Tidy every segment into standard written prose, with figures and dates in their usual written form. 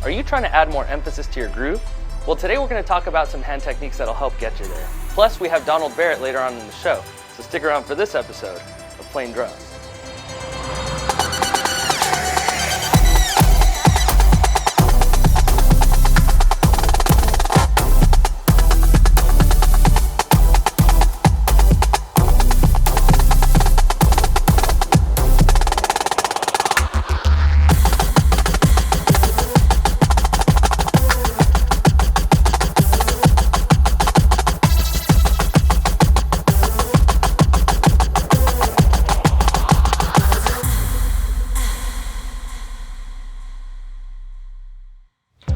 Are you trying to add more emphasis to your groove? Well, today we're going to talk about some hand techniques that'll help get you there. Plus, we have Barrett later on in the show, so stick around for this episode of Playn Drums.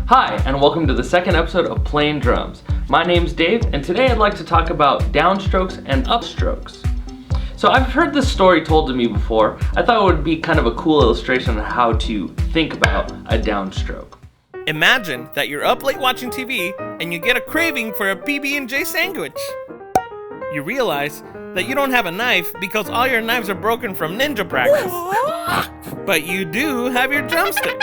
Hi, and welcome to the second episode of Playn Drums. My name's Dave, and today I'd like to talk about downstrokes and upstrokes. So I've heard this story told to me before. I thought it would be kind of a cool illustration on how to think about a downstroke. Imagine that you're up late watching TV and you get a craving for a PB&J sandwich. You realize that you don't have a knife because all your knives are broken from ninja practice. But you do have your drumstick.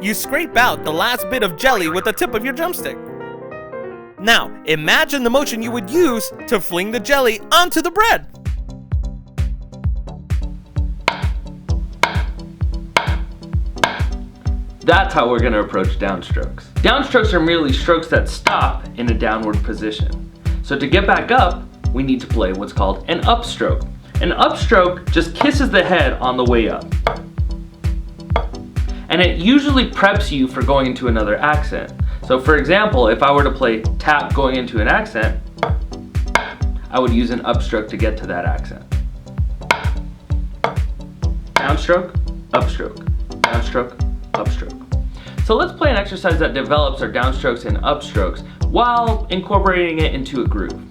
You scrape out the last bit of jelly with the tip of your drumstick. Now, imagine the motion you would use to fling the jelly onto the bread. That's how we're going to approach downstrokes. Downstrokes are merely strokes that stop in a downward position. So to get back up, we need to play what's called an upstroke. An upstroke just kisses the head on the way up. And it usually preps you for going into another accent. So for example, if I were to play tap going into an accent, I would use an upstroke to get to that accent. Downstroke, upstroke, downstroke, upstroke. So let's play an exercise that develops our downstrokes and upstrokes while incorporating it into a groove.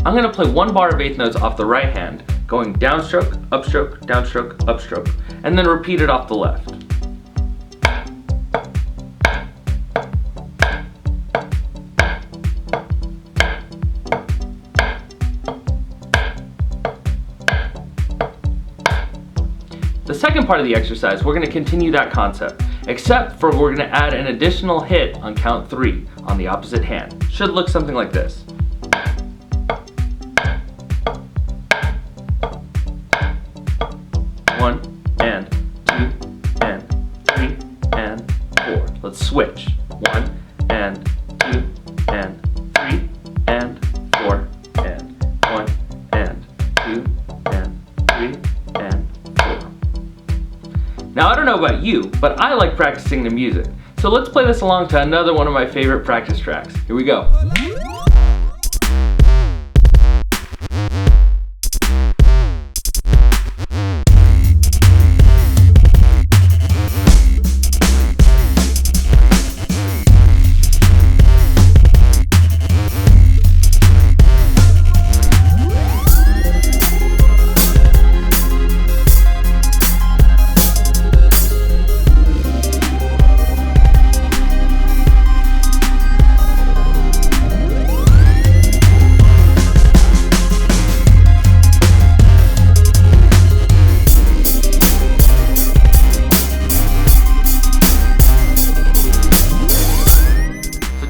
I'm gonna play one bar of eighth notes off the right hand, going downstroke, upstroke, upstroke, and then repeat it off the left. The second part of the exercise, we're going to continue that concept, except for we're going to add an additional hit on count 3 on the opposite hand. Should look something like this. 1 and 2 and 3 and 4. Let's switch. 1 and 2 and 3 and 4 and 1 and 2 and 3 and 4. Now I don't know about you, but I like practicing the music. So let's play this along to another one of my favorite practice tracks. Here we go.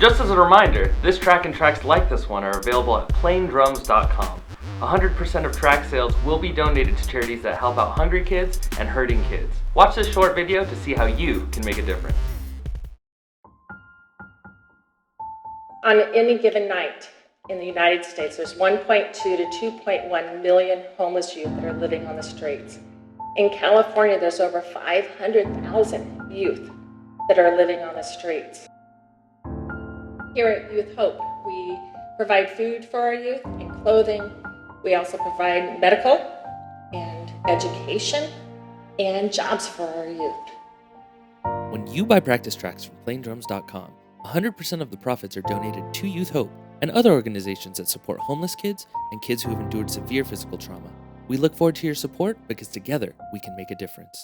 Just as a reminder, this track and tracks like this one are available at playndrums.com. 100% of track sales will be donated to charities that help out hungry kids and hurting kids. Watch this short video to see how you can make a difference. On any given night in the United States, there's 1.2 to 2.1 million homeless youth that are living on the streets. In California, there's over 500,000 youth that are living on the streets. Here at Youth Hope, we provide food for our youth and clothing. We also provide medical and education and jobs for our youth. When you buy practice tracks from playndrums.com, 100% of the profits are donated to Youth Hope and other organizations that support homeless kids and kids who have endured severe physical trauma. We look forward to your support because together we can make a difference.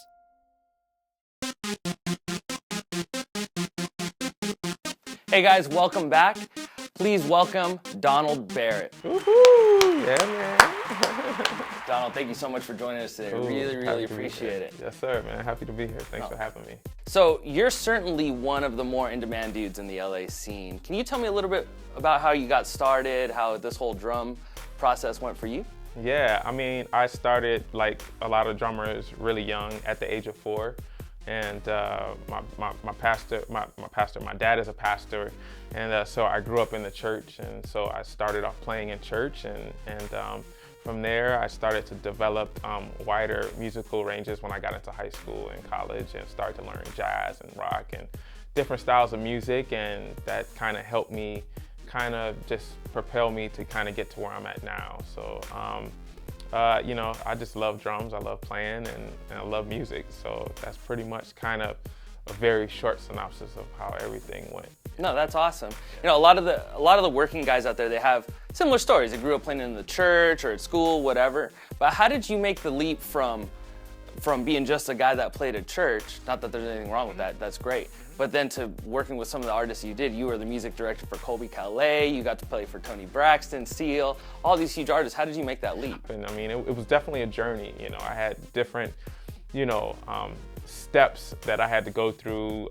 Hey guys, welcome back. Please welcome Barrett. Woohoo! Yeah, man. Donald, thank you so much for joining us today. Really appreciate it. Yes, sir, man. Happy to be here. Thanks for having me. So you're certainly one of the more in-demand dudes in the LA scene. Can you tell me a little bit about how you got started, how this whole drum process went for you? Yeah, I mean, I started like a lot of drummers really young at the age of 4. And my dad is a pastor, and so I grew up in the church, and so I started off playing in church, and from there I started to develop wider musical ranges when I got into high school and college, and started to learn jazz and rock and different styles of music, and that kind of helped me kind of just propel me to kind of get to where I'm at now. So you know, I just love drums, I love playing, and I love music. So that's pretty much kind of a very short synopsis of how everything went. No, that's awesome. You know, a lot of the working guys out there, they have similar stories. They grew up playing in the church or at school, whatever. But how did you make the leap from being just a guy that played at church? Not that there's anything wrong with that, that's great. But then to working with some of the artists you did. You were the music director for Colby Calais, you got to play for Tony Braxton, Seal, all these huge artists. How did you make that leap? And I mean, it was definitely a journey. You know, I had different, you know, steps that I had to go through.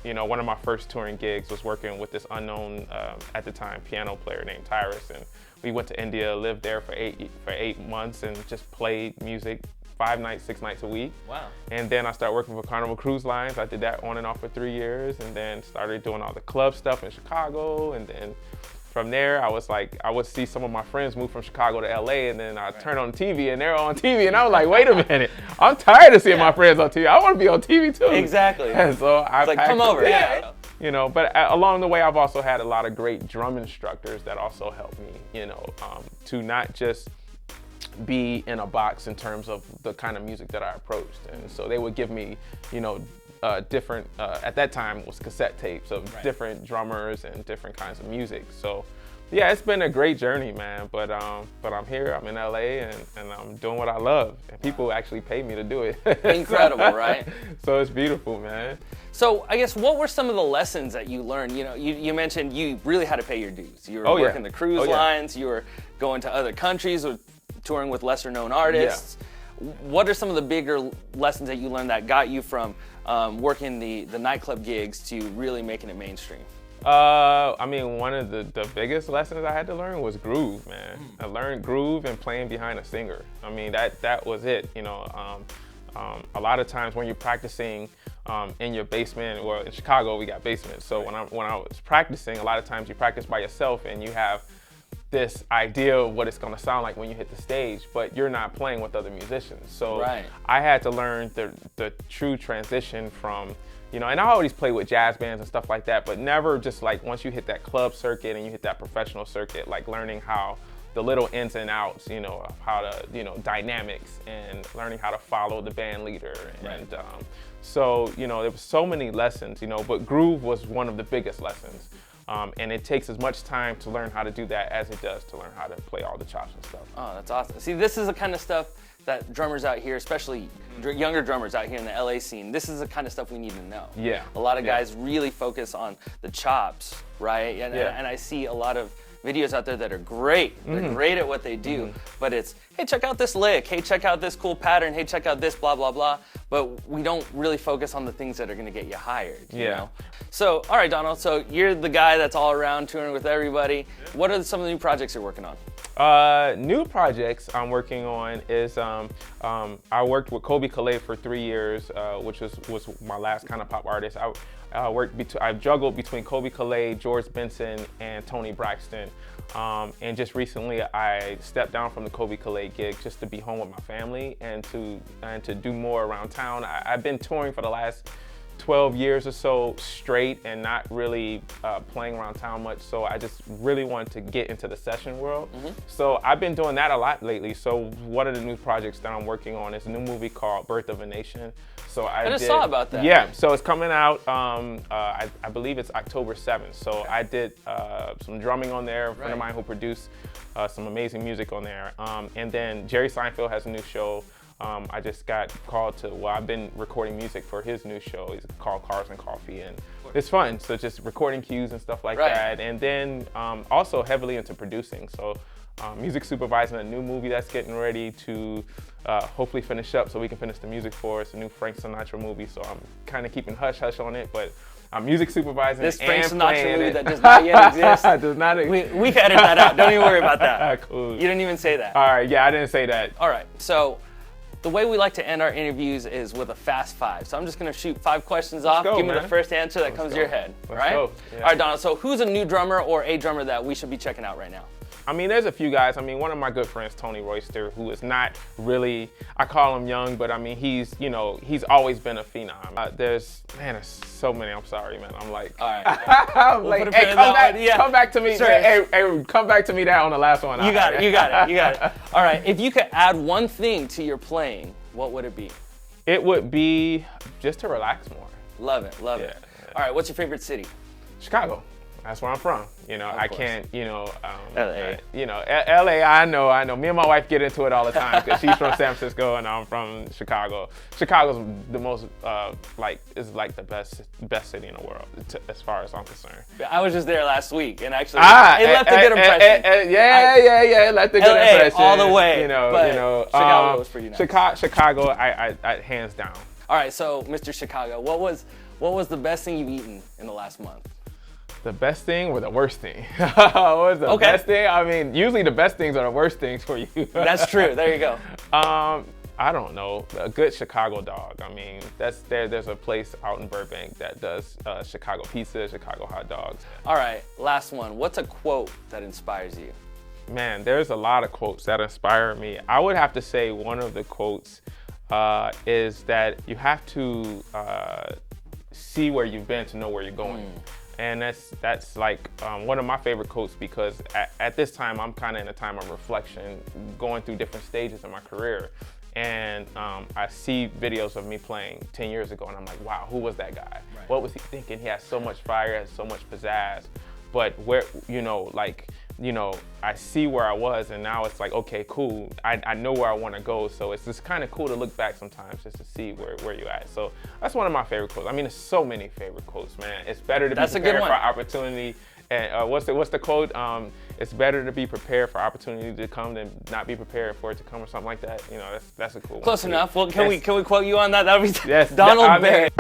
You know, one of my first touring gigs was working with this unknown, at the time, piano player named Tyrus. And we went to India, lived there for eight months, and just played music 5 nights, 6 nights a week. Wow. And then I started working for Carnival Cruise Lines. I did that on and off for 3 years, and then started doing all the club stuff in Chicago. And then from there, I was like, I would see some of my friends move from Chicago to LA, and then I'd turn on TV and they're on TV, and I was like, wait a minute, I'm tired of seeing my friends on TV. I want to be on TV too. Exactly. And so I like, come over. Yeah. You know, but along the way, I've also had a lot of great drum instructors that also helped me, you know, to not just be in a box in terms of the kind of music that I approached. And so they would give me, you know, different, at that time was cassette tapes of different drummers and different kinds of music. So yeah, it's been a great journey, man. But I'm here, I'm in LA, and I'm doing what I love. And people actually pay me to do it. Incredible, right? So it's beautiful, man. So I guess what were some of the lessons that you learned? You know, you mentioned you really had to pay your dues. You were working the cruise lines, you were going to other countries, or touring with lesser known artists. What are some of the bigger lessons that you learned that got you from working the nightclub gigs to really making it mainstream? I mean, one of the biggest lessons I had to learn was groove, man. I learned groove and playing behind a singer. I mean, that was it, you know. A lot of times when you're practicing in your basement, or in Chicago we got basements, so when I was practicing, a lot of times you practice by yourself and you have this idea of what it's going to sound like when you hit the stage, but you're not playing with other musicians. So I had to learn the true transition from, you know, and I always play with jazz bands and stuff like that, but never just like once you hit that club circuit and you hit that professional circuit, like learning how the little ins and outs, you know, of how to, you know, dynamics, and learning how to follow the band leader. And so, you know, there was so many lessons, you know, but groove was one of the biggest lessons. And it takes as much time to learn how to do that as it does to learn how to play all the chops and stuff. Oh, that's awesome. See, this is the kind of stuff that drummers out here, especially younger drummers out here in the LA scene, this is the kind of stuff we need to know. Yeah. A lot of guys really focus on the chops, right? And I see a lot of videos out there that are great. They're great at what they do, but it's, hey, check out this lick. Hey, check out this cool pattern. Hey, check out this blah, blah, blah. But we don't really focus on the things that are gonna get you hired, you know? So, all right, Donald, so you're the guy that's all around touring with everybody. What are some of the new projects you're working on? New projects I'm working on is, I worked with Colby Calais for 3 years, which was my last kind of pop artist. I juggled between Colby Calais, George Benson, and Tony Braxton. And just recently I stepped down from the Colby Calais gig just to be home with my family and to do more around town. I've been touring for the last 12 years or so straight and not really playing around town much, so I just really wanted to get into the session world. So I've been doing that a lot lately. So one of the new projects that I'm working on is a new movie called Birth of a Nation. So I just saw about that. Yeah, so it's coming out, I believe it's October 7th. So I did some drumming on there, a friend of mine who produced some amazing music on there. And then Jerry Seinfeld has a new show. I just got called to, well, I've been recording music for his new show. It's called Cars and Coffee, and it's fun. So just recording cues and stuff like that. And then also heavily into producing. So music supervising a new movie that's getting ready to hopefully finish up so we can finish the music for. It's a new Frank Sinatra movie, so I'm kind of keeping hush-hush on it, but I'm music supervising This Frank and Sinatra playing movie it. that does not yet exist. Does not We can edit that out. Don't even worry about that. Cool. You didn't even say that. All right, yeah, I didn't say that. All right, so the way we like to end our interviews is with a fast 5. So I'm just gonna shoot 5 questions off. go, Give me man. the first answer that comes to your head. Let's All right? go. Yeah. All right, Donald. So who's a new drummer or a drummer that we should be checking out right now? I mean, there's a few guys. I mean, one of my good friends, Tony Royster, who is not really, I call him young, but I mean, he's always been a phenom. There's so many. I'm sorry, man. I'm like, All right. I'm We'll like, put a hey, pin in come that back, one. Yeah. come back to me. Sure. Hey, come back to me that on the last one. You got it. All right, if you could add one thing to your playing, what would it be? It would be just to relax more. Love it. Yeah. All right, what's your favorite city? Chicago. That's where I'm from. I course. can't, LA. LA, I know. Me and my wife get into it all the time because she's from San Francisco and I'm from Chicago. Chicago's the most, is like the best city in the world, as far as I'm concerned. I was just there last week, and actually, it left a good impression. Yeah, it left a good LA impression. all the way, But Chicago was pretty nice. Chicago, I hands down. All right, so Mr. Chicago, what was the best thing you've eaten in the last month? The best thing or the worst thing? What was the best thing? I mean, usually the best things are the worst things for you. That's true. There you go. I don't know. A good Chicago dog. I mean, there's a place out in Burbank that does Chicago pizza, Chicago hot dogs. All right, last one. What's a quote that inspires you? Man, there's a lot of quotes that inspire me. I would have to say one of the quotes is that you have to see where you've been to know where you're going. And that's like one of my favorite quotes because at this time, I'm kind of in a time of reflection, going through different stages of my career. And I see videos of me playing 10 years ago and I'm like, wow, who was that guy? Right. What was he thinking? He has so much fire, has so much pizzazz. But I see where I was and now it's like, okay, cool. I know where I want to go. So it's just kind of cool to look back sometimes just to see where you're at. So that's one of my favorite quotes. I mean, there's so many favorite quotes, man. It's better to be prepared for opportunity. And what's the quote? It's better to be prepared for opportunity to come than not be prepared for it to come or something like that. That's a cool one. Close enough. Well, can we quote you on that? That would be yes, Donald Barrett.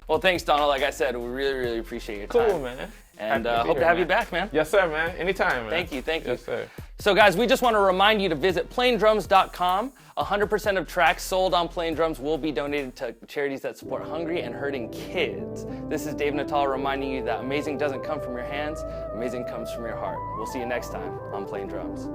Well, thanks, Donald. Like I said, we really, really appreciate your time. Cool, man. And hope to have you back, man. Yes, sir, man. Anytime, man. Thank you. Yes, sir. So, guys, we just want to remind you to visit PlaynDrums.com. 100% of tracks sold on Playn Drums will be donated to charities that support hungry and hurting kids. This is Dave Natal reminding you that amazing doesn't come from your hands, amazing comes from your heart. We'll see you next time on Playn Drums.